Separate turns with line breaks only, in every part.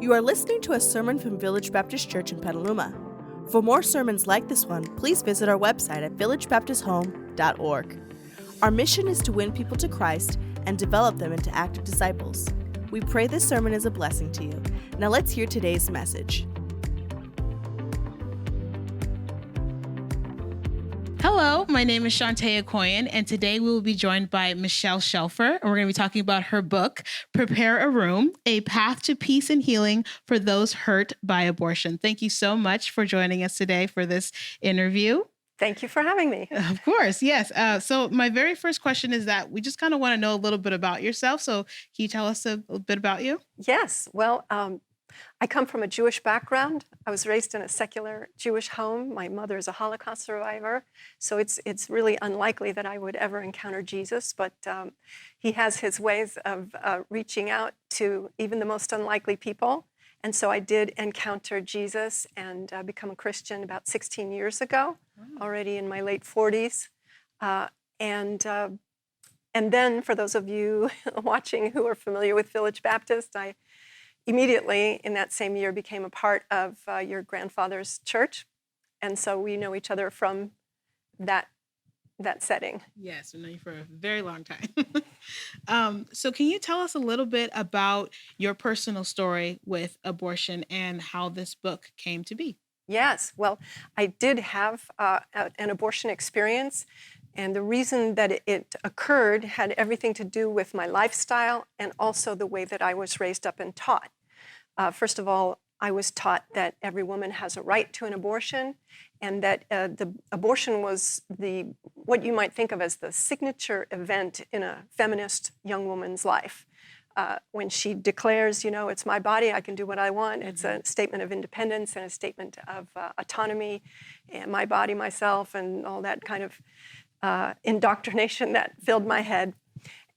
You are listening to a sermon from Village Baptist Church in Petaluma. For more sermons like this one, please visit our website at villagebaptisthome.org. Our mission is to win people to Christ and develop them into active disciples. We pray this sermon is a blessing to you. Now let's hear today's message.
Hello, my name is Shantae Okoyen, and today we will be joined by Michelle Shelfer, and we're going to be talking about her book, Prepare a Room, A Path to Peace and Healing for Those Hurt by Abortion. Thank you so much for joining us today for this interview.
Thank you for having me.
Of course, yes. So my very first question is that we just kind of want to know a little bit about yourself. So can you tell us a little bit about you?
Yes, well, I come from a Jewish background. I was raised in a secular Jewish home. My mother is a Holocaust survivor, so it's really unlikely that I would ever encounter Jesus, but he has his ways of reaching out to even the most unlikely people. And so I did encounter Jesus and become a Christian about 16 years ago, already in my late 40s. And then for those of you watching who are familiar with Village Baptist, I immediately in that same year became a part of your grandfather's church. And so we know each other from that setting.
Yes, we know you for a very long time. So can you tell us a little bit about your personal story with abortion and how this book came to be?
Yes, well, I did have an abortion experience. And the reason that it occurred had everything to do with my lifestyle and also the way that I was raised up and taught. First of all, I was taught that every woman has a right to an abortion, and that the abortion was what you might think of as the signature event in a feminist young woman's life. When she declares, it's my body, I can do what I want. It's a statement of independence and a statement of autonomy, and my body, myself, and all that kind of indoctrination that filled my head.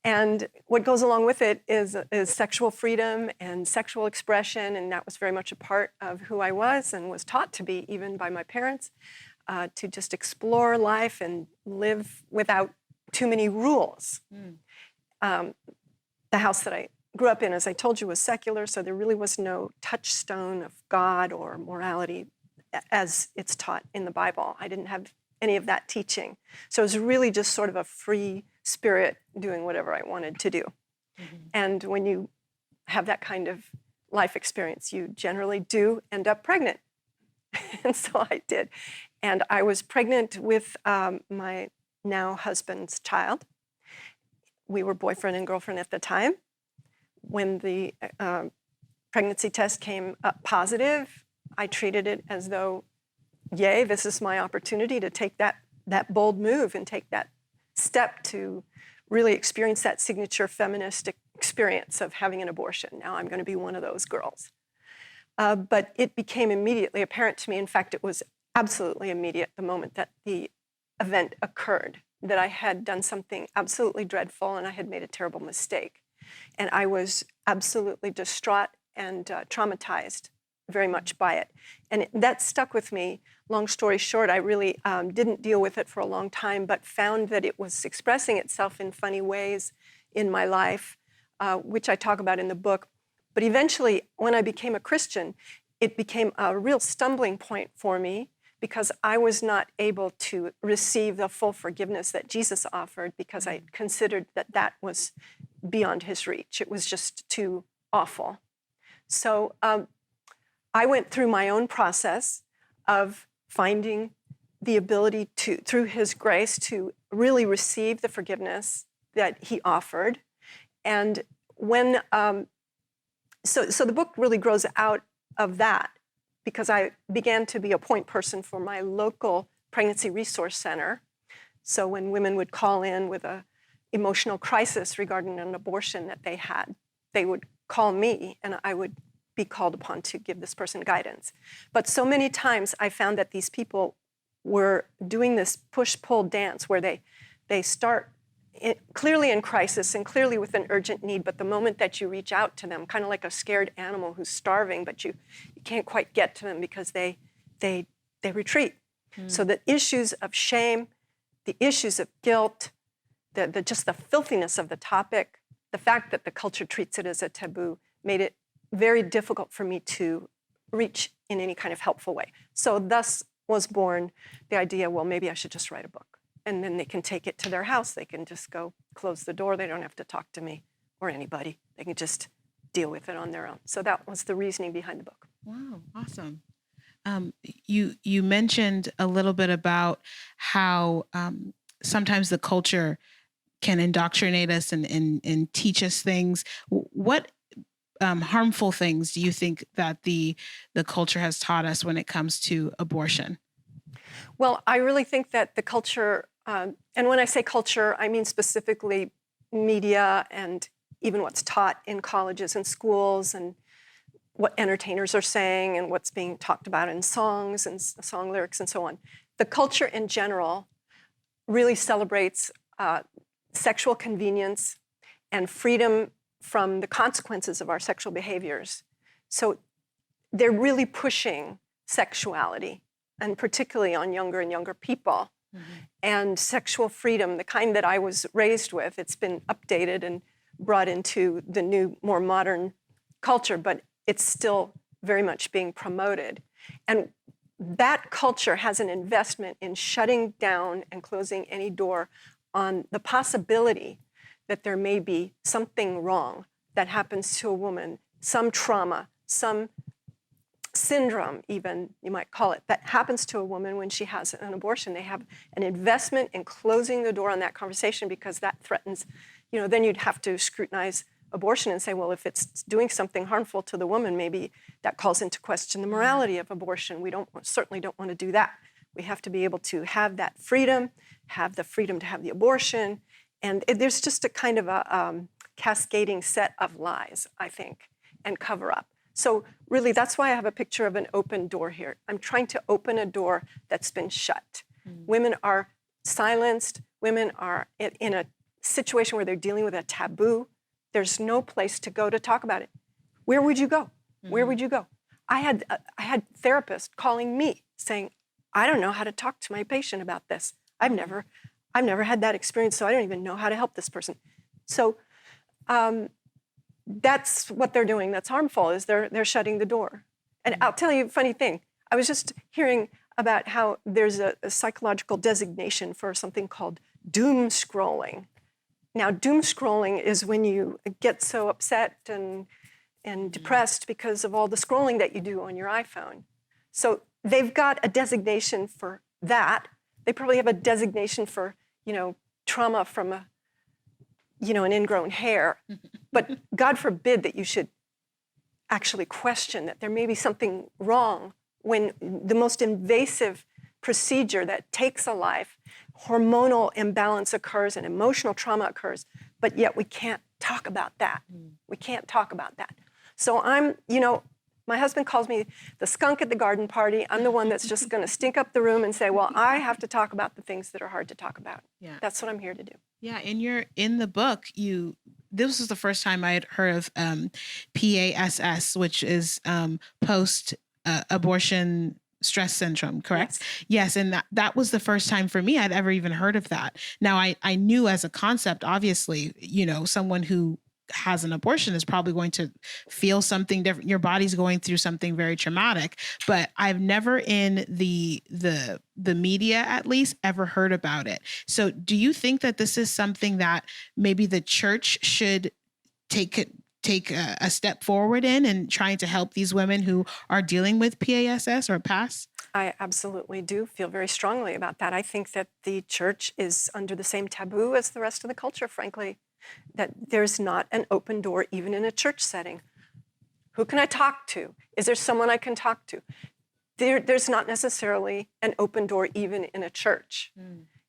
And what goes along with it is sexual freedom and sexual expression, and that was very much a part of who I was and was taught to be even by my parents, to just explore life and live without too many rules. The house that I grew up in, as I told you, was secular, so there really was no touchstone of God or morality as it's taught in the Bible. I didn't have any of that teaching. So it was really just sort of a free spirit doing whatever I wanted to do. And when you have that kind of life experience, you generally do end up pregnant. And so I did. And I was pregnant with my now husband's child. We were boyfriend and girlfriend at the time. When the pregnancy test came up positive, I treated it as though, yay, this is my opportunity to take that bold move and take that step to really experience that signature feminist experience of having an abortion. Now I'm going to be one of those girls. But it became immediately apparent to me, in fact, it was absolutely immediate the moment that the event occurred, that I had done something absolutely dreadful and I had made a terrible mistake. And I was absolutely distraught and traumatized very much by it. And that stuck with me. Long story short, I really didn't deal with it for a long time, but found that it was expressing itself in funny ways in my life, which I talk about in the book. But eventually, when I became a Christian, it became a real stumbling point for me because I was not able to receive the full forgiveness that Jesus offered because I considered that was beyond his reach. It was just too awful. So I went through my own process of finding the ability to, through his grace, to really receive the forgiveness that he offered. And when, so the book really grows out of that because I began to be a point person for my local pregnancy resource center. So when women would call in with a emotional crisis regarding an abortion that they had, they would call me and I would be called upon to give this person guidance. But so many times I found that these people were doing this push-pull dance where they start clearly in crisis and clearly with an urgent need, but the moment that you reach out to them, kind of like a scared animal who's starving, but you can't quite get to them because they retreat. So the issues of shame, the issues of guilt, just the filthiness of the topic, the fact that the culture treats it as a taboo made it very difficult for me to reach in any kind of helpful way. So thus was born the idea, well, maybe I should just write a book. And then they can take it to their house. They can just go close the door. They don't have to talk to me or anybody. They can just deal with it on their own. So that was the reasoning behind the book.
Wow, awesome. You mentioned a little bit about how sometimes the culture can indoctrinate us and teach us things. What harmful things do you think that the culture has taught us when it comes to abortion?
Well, I really think that the culture, and when I say culture, I mean specifically media and even what's taught in colleges and schools and what entertainers are saying and what's being talked about in songs and song lyrics and so on. The culture in general really celebrates sexual convenience and freedom from the consequences of our sexual behaviors. So they're really pushing sexuality, and particularly on younger and younger people. And sexual freedom, the kind that I was raised with, it's been updated and brought into the new, more modern culture, but it's still very much being promoted. And that culture has an investment in shutting down and closing any door on the possibility that there may be something wrong that happens to a woman, some trauma, some syndrome even, you might call it, that happens to a woman when she has an abortion. They have an investment in closing the door on that conversation because that threatens, then you'd have to scrutinize abortion and say, well, if it's doing something harmful to the woman, maybe that calls into question the morality of abortion. We certainly don't want to do that. We have to be able to have that freedom, have the freedom to have the abortion. And there's just a kind of a cascading set of lies, I think, and cover up. So really, that's why I have a picture of an open door here. I'm trying to open a door that's been shut. Women are silenced. Women are in a situation where they're dealing with a taboo. There's no place to go to talk about it. Where would you go? Where would you go? I had therapists calling me saying, I don't know how to talk to my patient about this. I've never had that experience, so I don't even know how to help this person. So that's what they're doing that's harmful, is they're shutting the door. And I'll tell you a funny thing. I was just hearing about how there's a psychological designation for something called doom scrolling. Now, doom scrolling is when you get so upset and depressed because of all the scrolling that you do on your iPhone. So they've got a designation for that. They probably have a designation for, trauma from an ingrown hair. But God forbid that you should actually question that there may be something wrong when the most invasive procedure that takes a life, hormonal imbalance occurs and emotional trauma occurs, but yet we can't talk about that. We can't talk about that. So my husband calls me the skunk at the garden party. I'm the one that's just going to stink up the room and say, well, I have to talk about the things that are hard to talk about. Yeah. That's what I'm here to do.
Yeah, in the book, this was the first time I had heard of PASS, which is post-abortion stress syndrome, correct? Yes, and that was the first time for me I'd ever even heard of that. Now, I knew as a concept, obviously, someone who has an abortion is probably going to feel something different. Your body's going through something very traumatic, but I've never in the media, at least, ever heard about it. So do you think that this is something that maybe the church should take a step forward in and trying to help these women who are dealing with PASS or PASS?
I absolutely do feel very strongly about that. I think that the church is under the same taboo as the rest of the culture, frankly, that there's not an open door even in a church setting. Who can I talk to? Is there someone I can talk to? There's not necessarily an open door even in a church.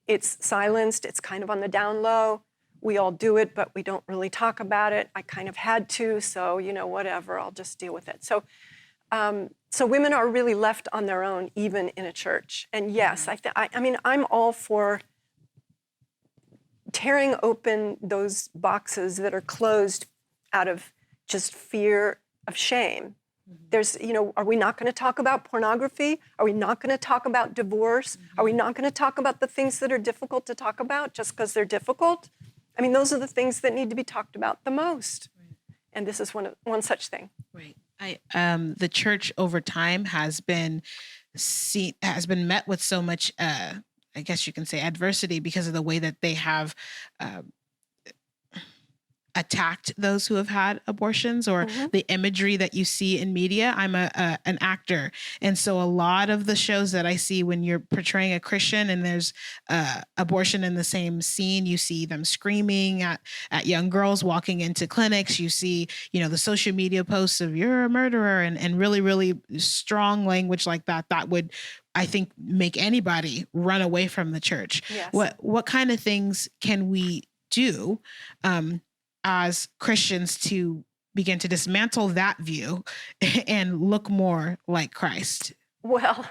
It's silenced. It's kind of on the down low. We all do it, but we don't really talk about it. I kind of had to, so whatever, I'll just deal with it. So women are really left on their own, even in a church. And yes, I'm all for tearing open those boxes that are closed out of just fear of shame. There's, are we not going to talk about pornography? Are we not going to talk about divorce? Are we not going to talk about the things that are difficult to talk about just because they're difficult? Those are the things that need to be talked about the most. Right. And this is one such thing.
Right. The church over time has been met with so much, I guess you can say, adversity because of the way that they have uh, attacked those who have had abortions, or the imagery that you see in media. I'm an actor, and so a lot of the shows that I see, when you're portraying a Christian and there's abortion in the same scene, you see them screaming at young girls walking into clinics. You see, the social media posts of "you're a murderer" and really, really strong language like that. That would, I think, make anybody run away from the church.
Yes.
What kind of things can we do as Christians to begin to dismantle that view and look more like Christ?
Well,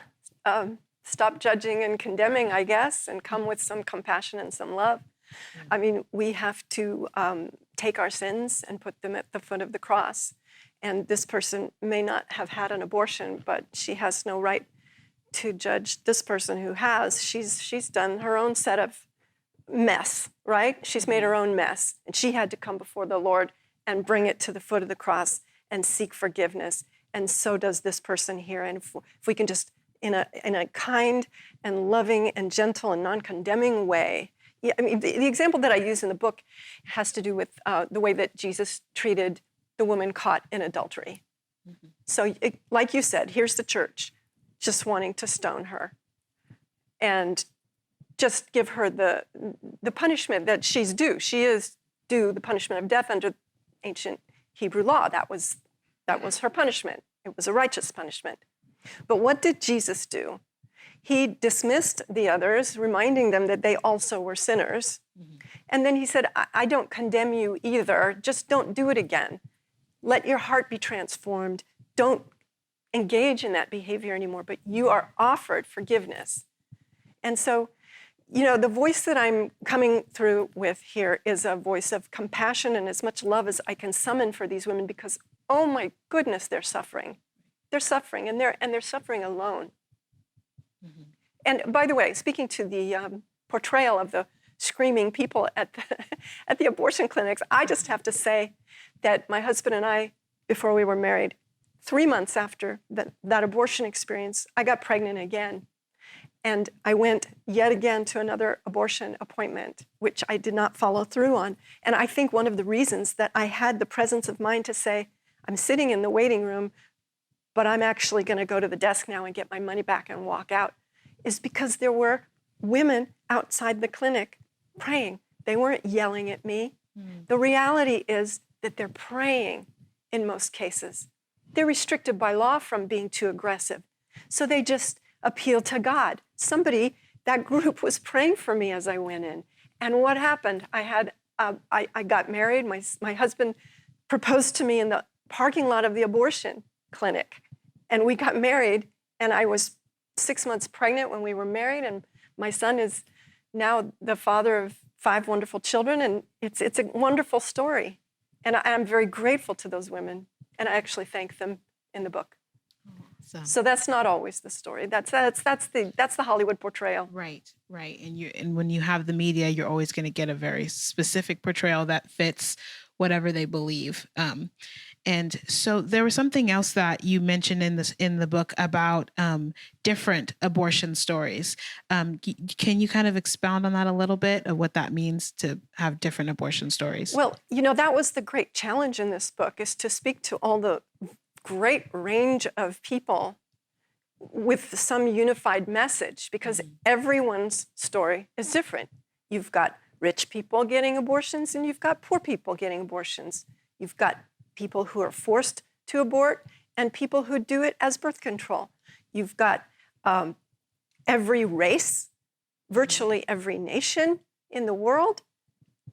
stop judging and condemning, I guess, and come with some compassion and some love. I mean, we have to take our sins and put them at the foot of the cross. And this person may not have had an abortion, but she has no right to judge this person who has. She's done her own set of mess, right? She's made her own mess, and she had to come before the Lord and bring it to the foot of the cross and seek forgiveness. And so does this person here. And if we can just, in a kind and loving and gentle and non-condemning way. Yeah, I mean, the example that I use in the book has to do with the way that Jesus treated the woman caught in adultery. So, like you said, here's the church just wanting to stone her and just give her the punishment that she's due. She is due the punishment of death under ancient Hebrew law. That was her punishment. It was a righteous punishment. But what did Jesus do? He dismissed the others, reminding them that they also were sinners. And then he said, I don't condemn you either. Just don't do it again. Let your heart be transformed. Don't engage in that behavior anymore, but you are offered forgiveness. And so, the voice that I'm coming through with here is a voice of compassion and as much love as I can summon for these women, because, oh my goodness, they're suffering. They're suffering, and they're suffering alone. And by the way, speaking to the portrayal of the screaming people at the abortion clinics, I just have to say that my husband and I, before we were married, 3 months after that abortion experience, I got pregnant again. And I went yet again to another abortion appointment, which I did not follow through on. And I think one of the reasons that I had the presence of mind to say, I'm sitting in the waiting room, but I'm actually going to go to the desk now and get my money back and walk out, is because there were women outside the clinic praying. They weren't yelling at me. The reality is that they're praying in most cases. They're restricted by law from being too aggressive. So they just appeal to God. That group was praying for me as I went in. And what happened? I got married. My husband proposed to me in the parking lot of the abortion clinic. And we got married, and I was 6 months pregnant when we were married, and my son is now the father of 5 wonderful children, and it's a wonderful story. And I'm very grateful to those women, and I actually thank them in the book. So that's not always the story. That's the Hollywood portrayal.
Right. And when you have the media, you're always going to get a very specific portrayal that fits whatever they believe. And so there was something else that you mentioned in the book about different abortion stories. Can you kind of expound on that a little bit, of what that means to have different abortion stories?
Well, that was the great challenge in this book, is to speak to all the great range of people with some unified message, because everyone's story is different. You've got rich people getting abortions, and you've got poor people getting abortions. You've got people who are forced to abort and people who do it as birth control. You've got every race, virtually every nation in the world.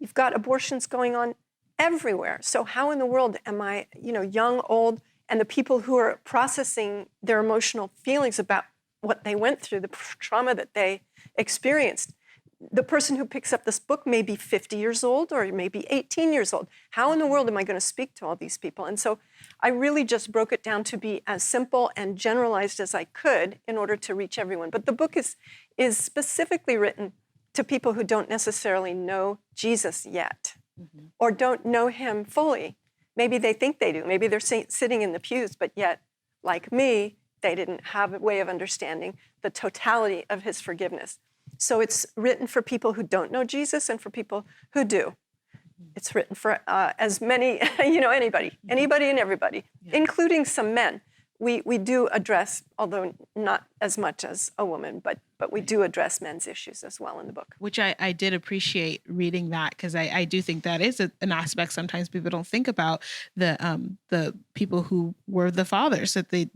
You've got abortions going on everywhere. So how in the world am I, young, old, and the people who are processing their emotional feelings about what they went through, the trauma that they experienced? The person who picks up this book may be 50 years old or maybe 18 years old. How in the world am I going to speak to all these people? And so I really just broke it down to be as simple and generalized as I could in order to reach everyone. But the book is specifically written to people who don't necessarily know Jesus yet, or don't know him fully. Maybe they think they do. Maybe they're sitting in the pews, but yet, like me, they didn't have a way of understanding the totality of his forgiveness. So it's written for people who don't know Jesus and for people who do. It's written for as many, anybody and everybody, including some men. We do address, although not as much as a woman, but we do address men's issues as well in the book.
Which I did appreciate reading that, because I do think that is an aspect sometimes people don't think about, the people who were the fathers, that they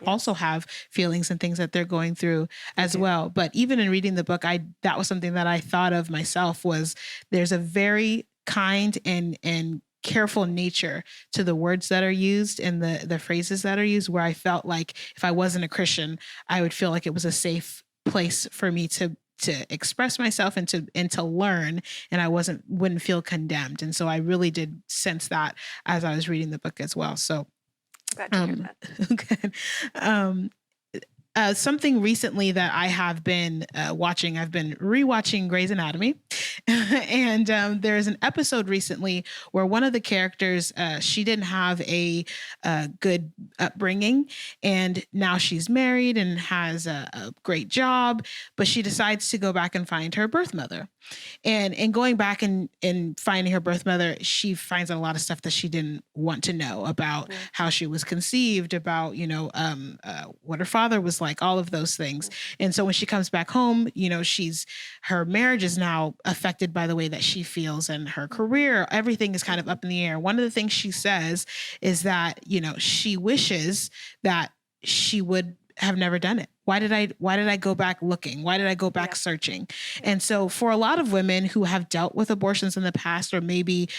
also have feelings and things that they're going through as well. But even in reading the book, that was something that I thought of myself, was there's a very kind and careful nature to the words that are used and the phrases that are used, where I felt like if I wasn't a Christian, I would feel like it was a safe place for me to express myself and to learn, and I wouldn't feel condemned. And so I really did sense that as I was reading the book as well. So
glad to hear that.
Good. Something recently that I have been watching, I've been rewatching Grey's Anatomy. And there's an episode recently where one of the characters, she didn't have a good upbringing, and now she's married and has a great job, but she decides to go back and find her birth mother. And in going back and finding her birth mother, she finds out a lot of stuff that she didn't want to know about how she was conceived, about, what her father was like, all of those things. And so when she comes back home, her marriage is now affected by the way that she feels, and her career, everything is kind of up in the air. One of the things she says is that, she wishes that she would have never done it. Why did I go back looking? Why did I go back searching? And so for a lot of women who have dealt with abortions in the past, or maybe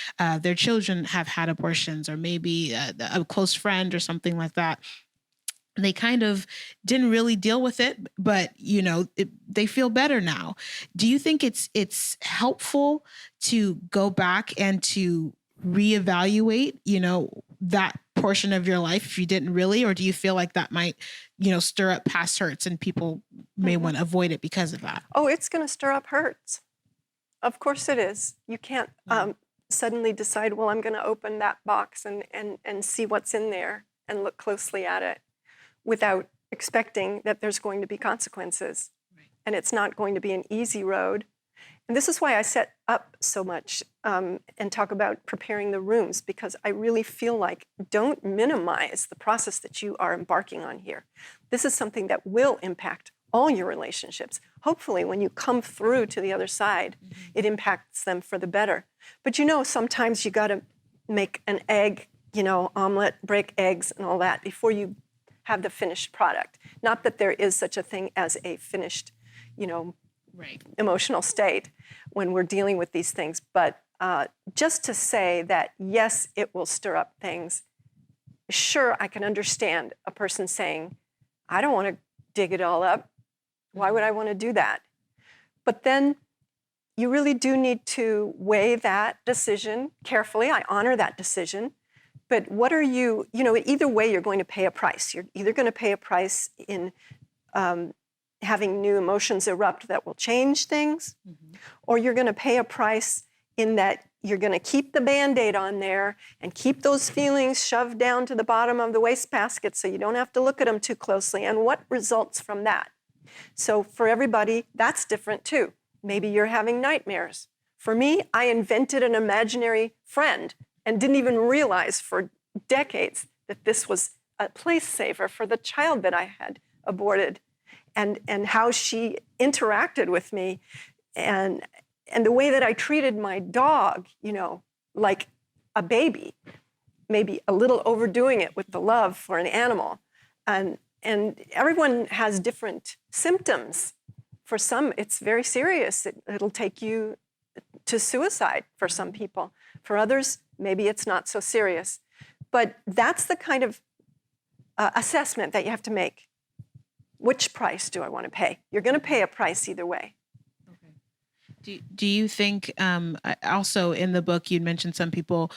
their children have had abortions, or maybe a close friend or something like that, they kind of didn't really deal with it, but they feel better now. Do you think it's helpful to go back and to reevaluate, that portion of your life if you didn't really, or do you feel like that might, stir up past hurts and people may want to avoid it because of that?
Oh, it's going to stir up hurts. Of course it is. You can't suddenly decide, well, I'm going to open that box and see what's in there and look closely at it without expecting that there's going to be consequences. Right. And it's not going to be an easy road. And this is why I set up so much and talk about preparing the rooms, because I really feel like don't minimize the process that you are embarking on here. This is something that will impact all your relationships. Hopefully, when you come through to the other side, it impacts them for the better. But sometimes you got to make an egg, omelet, break eggs and all that before you have the finished product. Not that there is such a thing as a finished, emotional state when we're dealing with these things. But just to say that, yes, it will stir up things. Sure, I can understand a person saying, I don't want to dig it all up. Why would I want to do that? But then you really do need to weigh that decision carefully. I honor that decision. But what are you, either way, you're going to pay a price. You're either going to pay a price in having new emotions erupt that will change things, or you're going to pay a price in that you're going to keep the Band-Aid on there and keep those feelings shoved down to the bottom of the wastebasket so you don't have to look at them too closely. And what results from that? So for everybody, that's different too. Maybe you're having nightmares. For me, I invented an imaginary friend and didn't even realize for decades that this was a place saver for the child that I had aborted, and how she interacted with me, and the way that I treated my dog, like a baby, maybe a little overdoing it with the love for an animal. And everyone has different symptoms. For some, it's very serious. It'll take you to suicide for some people. For others, maybe it's not so serious. But that's the kind of assessment that you have to make. Which price do I want to pay? You're going to pay a price either way.
Okay. Do you think, also in the book, you'd mentioned some people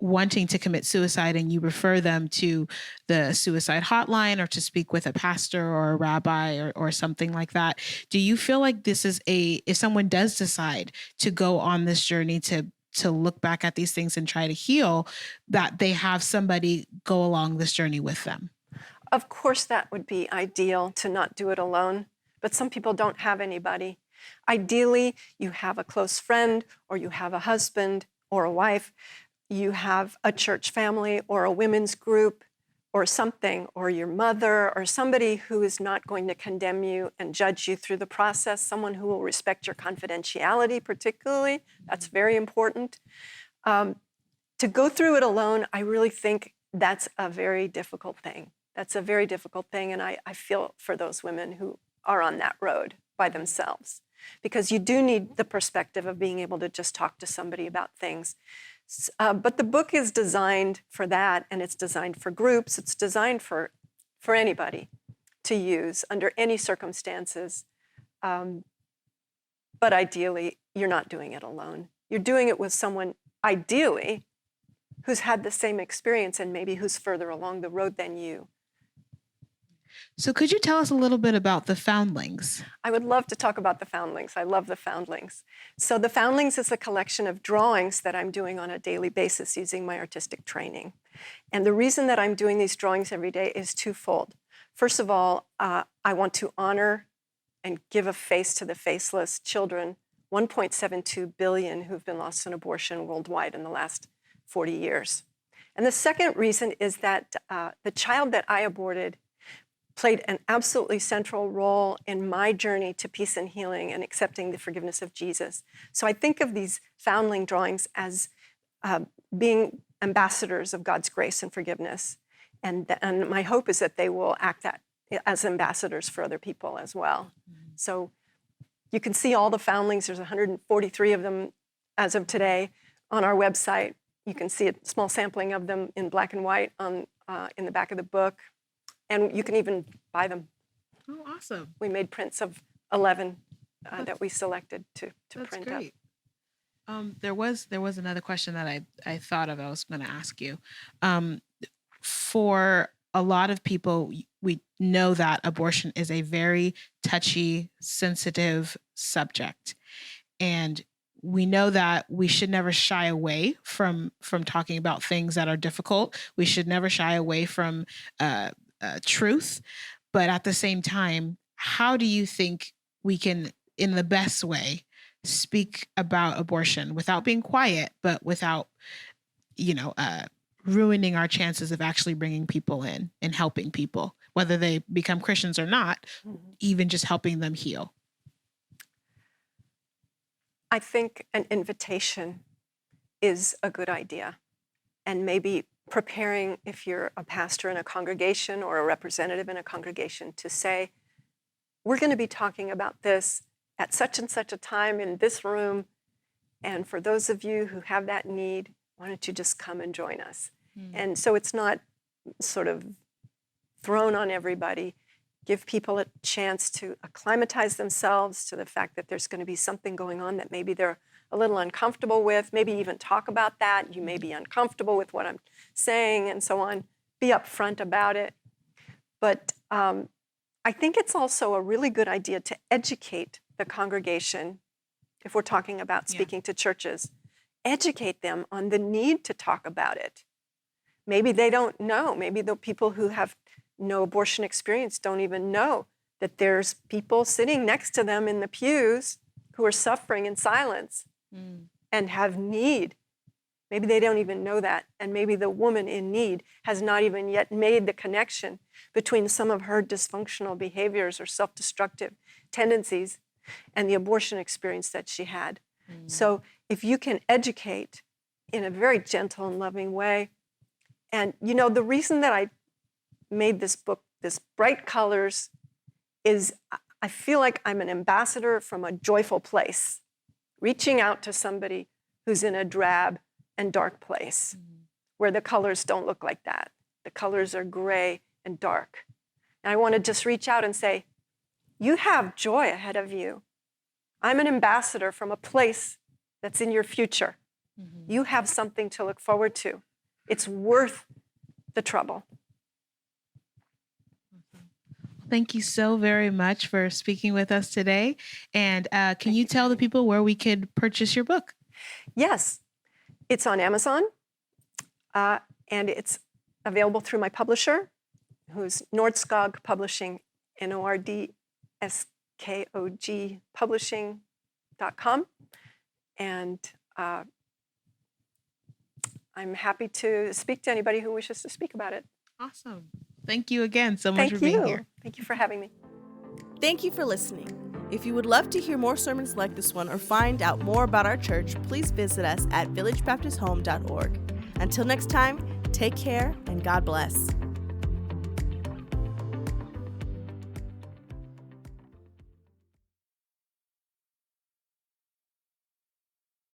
wanting to commit suicide, and you refer them to the suicide hotline or to speak with a pastor or a rabbi or something like that. Do you feel like this is if someone does decide to go on this journey to to look back at these things and try to heal, that they have somebody go along this journey with them.
Of course, that would be ideal to not do it alone, but some people don't have anybody. Ideally, you have a close friend, or you have a husband or a wife, you have a church family or a women's group or something, or your mother, or somebody who is not going to condemn you and judge you through the process, someone who will respect your confidentiality particularly. That's very important. To go through it alone, I really think that's a very difficult thing. That's a very difficult thing, and I feel for those women who are on that road by themselves, because you do need the perspective of being able to just talk to somebody about things. But the book is designed for that, and it's designed for groups. It's designed for anybody to use under any circumstances. But ideally, you're not doing it alone. You're doing it with someone, ideally, who's had the same experience and maybe who's further along the road than you.
So could you tell us a little bit about the Foundlings?
I would love to talk about the Foundlings. I love the Foundlings. So the Foundlings is a collection of drawings that I'm doing on a daily basis using my artistic training. And the reason that I'm doing these drawings every day is twofold. First of all, I want to honor and give a face to the faceless children, 1.72 billion who've been lost in abortion worldwide in the last 40 years. And the second reason is that the child that I aborted played an absolutely central role in my journey to peace and healing and accepting the forgiveness of Jesus. So I think of these foundling drawings as being ambassadors of God's grace and forgiveness. And my hope is that they will act as ambassadors for other people as well. Mm-hmm. So you can see all the foundlings. There's 143 of them as of today on our website. You can see a small sampling of them in black and white in the back of the book. And you can even buy them.
Oh, awesome.
We made prints of 11 that we selected to print
great.
up.
There was another question that I thought of I was going to ask you. For a lot of people, we know that abortion is a very touchy, sensitive subject. And we know that we should never shy away from talking about things that are difficult. We should never shy away from truth. But at the same time, how do you think we can, in the best way, speak about abortion without being quiet, but without, ruining our chances of actually bringing people in and helping people, whether they become Christians or not, even just helping them heal?
I think an invitation is a good idea. And maybe preparing, if you're a pastor in a congregation or a representative in a congregation, to say, we're going to be talking about this at such and such a time in this room. And for those of you who have that need, why don't you just come and join us? And so it's not sort of thrown on everybody. Give people a chance to acclimatize themselves to the fact that there's going to be something going on that maybe they're a little uncomfortable with, maybe even talk about that. You may be uncomfortable with what I'm saying and so on. Be upfront about it. But I think it's also a really good idea to educate the congregation, if we're talking about speaking to churches, educate them on the need to talk about it. Maybe they don't know. Maybe the people who have no abortion experience don't even know that there's people sitting next to them in the pews who are suffering in silence and have need. Maybe they don't even know that. And maybe the woman in need has not even yet made the connection between some of her dysfunctional behaviors or self-destructive tendencies and the abortion experience that she had. So if you can educate in a very gentle and loving way, and the reason that I made this book, this bright colors, is I feel like I'm an ambassador from a joyful place, reaching out to somebody who's in a drab and dark place where the colors don't look like that. The colors are gray and dark. And I want to just reach out and say, you have joy ahead of you. I'm an ambassador from a place that's in your future. You have something to look forward to. It's worth the trouble.
Thank you so very much for speaking with us today. And can you tell the people where we could purchase your book?
Yes. It's on Amazon, and it's available through my publisher, who's Nordskog Publishing, NORDSKOG Publishing.com. And I'm happy to speak to anybody who wishes to speak about it.
Awesome. Thank you again so much for being here.
Thank you for having me.
Thank you for listening. If you would love to hear more sermons like this one or find out more about our church, please visit us at villagebaptisthome.org. Until next time, take care and God bless.